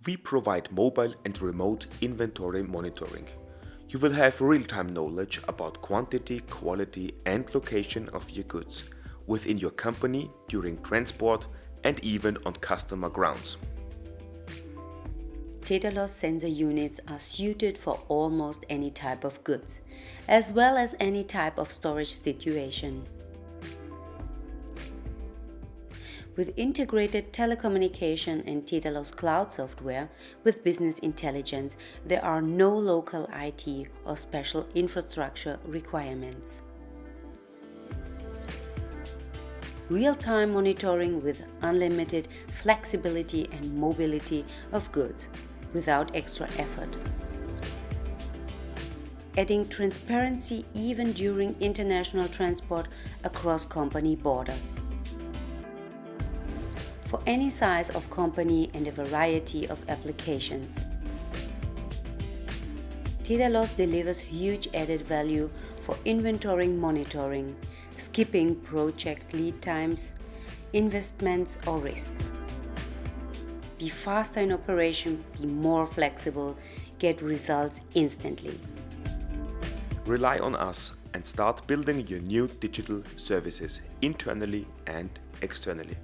We provide mobile and remote inventory monitoring. You will have real-time knowledge about quantity, quality and location of your goods within your company during transport and even on customer grounds. TeDaLoS sensor units are suited for almost any type of goods, as well as any type of storage situation. With integrated telecommunication and TeDaLoS cloud software with business intelligence, there are no local IT or special infrastructure requirements. Real-time monitoring with unlimited flexibility and mobility of goods without extra effort. Adding transparency even during international transport across company borders. For any size of company and a variety of applications. TeDaLoS delivers huge added value for inventory monitoring, skipping project lead times, investments or risks. Be faster in operation, be more flexible, get results instantly. Rely on us and start building your new digital services internally and externally.